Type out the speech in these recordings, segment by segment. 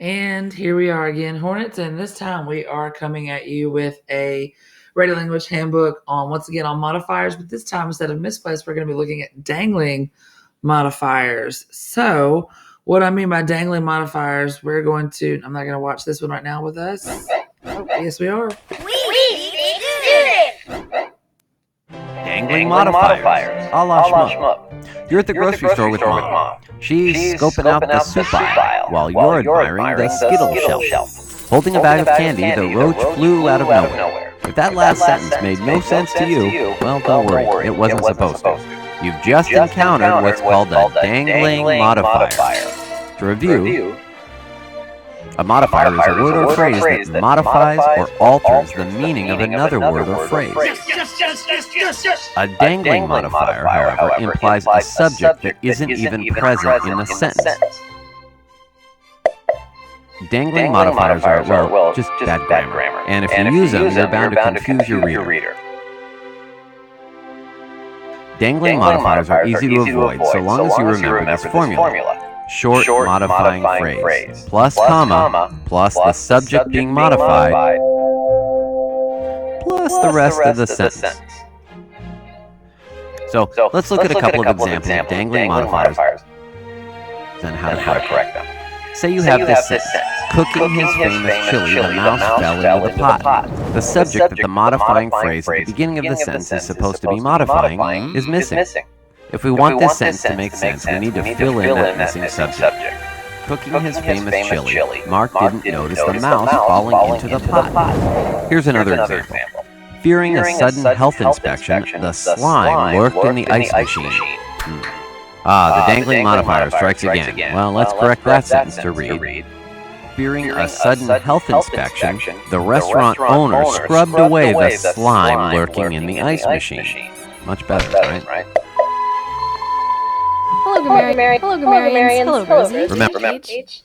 And here we are again, Hornets, and this time we are coming at you with a radio language handbook once again on modifiers, but this time instead of misplaced, we're going to be looking at dangling modifiers. So what I mean by dangling modifiers, I'm not going to watch this one right now with us. Oh, yes, we are. We need to do this! Dangling Modifiers, a la Shmoop. You're at the grocery store with Mom. She's scoping out the soup aisle while you're admiring the Skittle shelf. Holding a bag of candy, the roach flew out of nowhere. If that last sentence made no sense to you, well, don't worry, it wasn't supposed to. You've just encountered what's called a Dangling Modifier. To review, a modifier is a word or phrase that modifies or alters the meaning of another word or phrase. A dangling modifier, however, implies a subject that isn't even present in the sentence. Dangling modifiers are, well, just bad grammar. And if you use them, you're bound to confuse your reader. Dangling modifiers are easy to avoid so long as you remember this formula. Short modifying phrase, plus comma, plus the subject being modified, plus the rest of the sentence. So let's look at a couple of examples of dangling modifiers and how to correct them. Say you have this sentence: cooking his famous chili, the mouse fell into the pot. The subject that the modifying phrase at the beginning of the sentence is supposed to be modifying is missing. If we want this sentence to make sense, we need to fill in that missing subject. Cooking his famous chili, Mark didn't notice the mouse falling into the pot. Here's another example. Fearing a sudden health inspection, the slime lurked in the ice machine. The dangling modifier strikes again. Well, let's correct that sentence to read. Fearing a sudden health inspection, the restaurant owner scrubbed away the slime lurking in the ice machine. Much better, right? Hello, Grammarians. Hello, Rosie. Remember,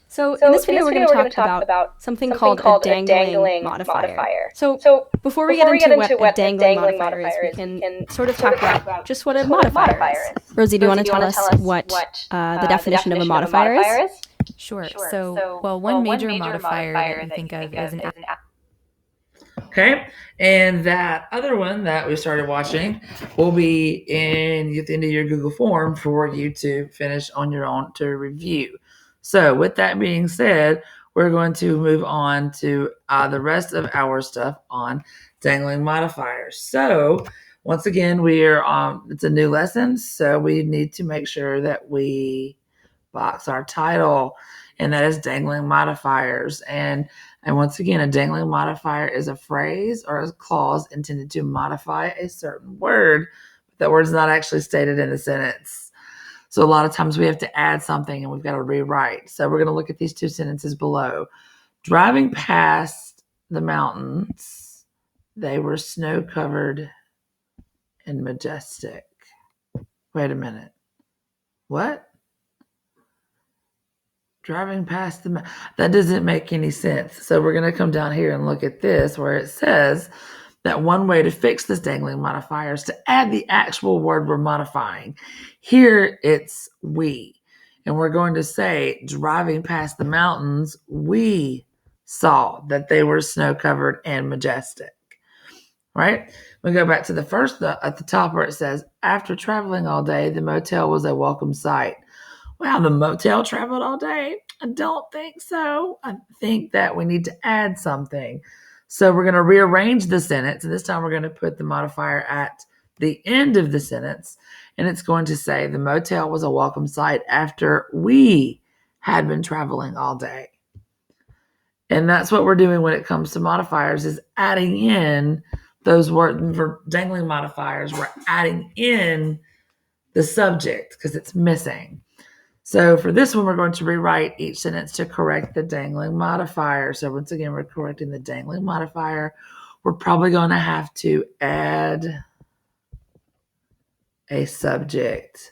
So in this video, we're going to talk about something called a dangling modifier. So before we get into what a dangling modifier is, we can sort of talk about just what a modifier is. Rosie, do you want to tell us what the definition of a modifier is? Sure. So, one major modifier that you think of is an Okay, and that other one that we started watching will be at the end of your Google form for you to finish on your own to review. So with that being said, we're going to move on to the rest of our stuff on dangling modifiers. So once again, it's a new lesson, so we need to make sure that we box our title, and that is dangling modifiers. And once again, a dangling modifier is a phrase or a clause intended to modify a certain word, but that word is not actually stated in the sentence. So a lot of times we have to add something and we've got to rewrite. So we're going to look at these two sentences below. Driving past the mountains, they were snow-covered and majestic. Wait a minute. What? Driving past that doesn't make any sense. So we're going to come down here and look at this where it says that one way to fix this dangling modifier is to add the actual word we're modifying. Here it's we. And we're going to say, driving past the mountains, we saw that they were snow-covered and majestic. Right? We go back to the first at the top where it says, after traveling all day, the motel was a welcome sight. Wow, the motel traveled all day? I don't think so. I think that we need to add something. So we're going to rearrange the sentence, and this time we're going to put the modifier at the end of the sentence, and it's going to say the motel was a welcome sight after we had been traveling all day. And that's what we're doing when it comes to modifiers, is adding in those words. For dangling modifiers, we're adding in the subject because it's missing. So for this one, we're going to rewrite each sentence to correct the dangling modifier. So once again, we're correcting the dangling modifier. We're probably going to have to add a subject.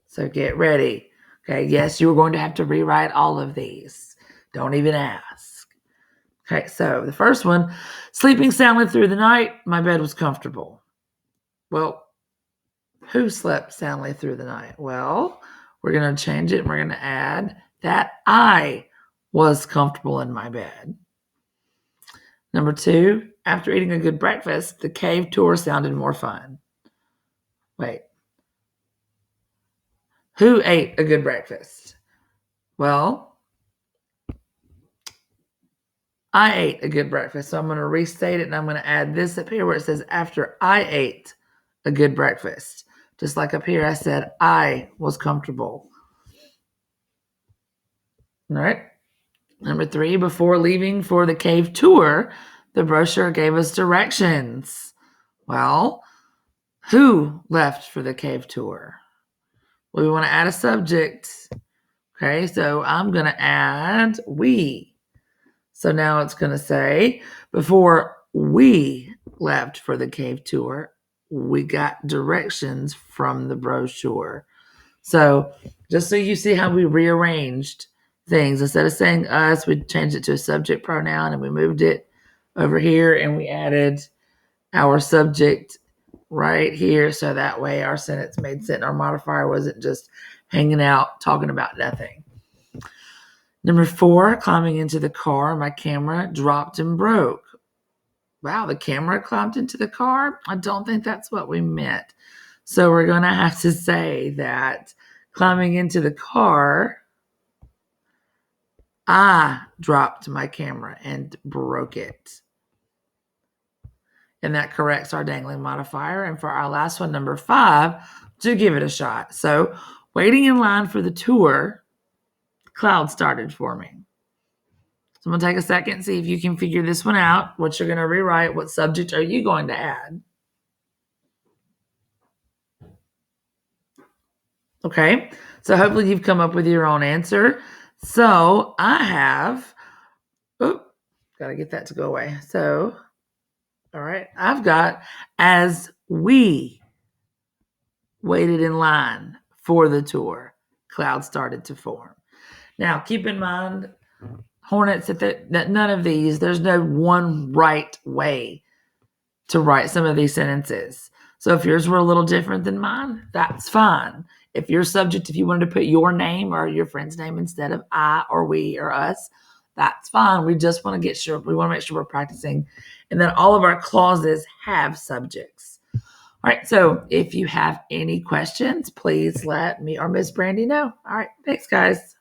So get ready. Okay, yes, you're going to have to rewrite all of these. Don't even ask. Okay, so the first one, sleeping soundly through the night, my bed was comfortable. Well, who slept soundly through the night? Well, we're going to change it and we're going to add that I was comfortable in my bed. Number 2, after eating a good breakfast, the cave tour sounded more fun. Wait. Who ate a good breakfast? Well, I ate a good breakfast. So I'm going to restate it, and I'm going to add this up here where it says after I ate a good breakfast. Just like up here, I said I was comfortable. All right. Number 3, before leaving for the cave tour, the brochure gave us directions. Well, who left for the cave tour? Well, we want to add a subject. Okay, so I'm going to add we. So now it's going to say, before we left for the cave tour, we got directions from the brochure. So just so you see how we rearranged things, instead of saying us, we changed it to a subject pronoun and we moved it over here and we added our subject right here. So that way our sentence made sense. Our modifier wasn't just hanging out talking about nothing. Number 4, climbing into the car, my camera dropped and broke. Wow, the camera climbed into the car? I don't think that's what we meant. So we're going to have to say that climbing into the car, I dropped my camera and broke it. And that corrects our dangling modifier. And for our last one, number 5, to give it a shot. So waiting in line for the tour, cloud started forming. So I'm going to take a second and see if you can figure this one out. What you're going to rewrite, what subject are you going to add? Okay, so hopefully you've come up with your own answer. So I have, got to get that to go away. So, all right, I've got, as we waited in line for the tour, clouds started to form. Now, keep in mind, Hornets, that none of these, there's no one right way to write some of these sentences. So if yours were a little different than mine, that's fine. If your subject, if you wanted to put your name or your friend's name instead of I or we or us, that's fine. We just want to make sure we're practicing and that all of our clauses have subjects. All right. So if you have any questions, please let me or Miss Brandy know. All right. Thanks, guys.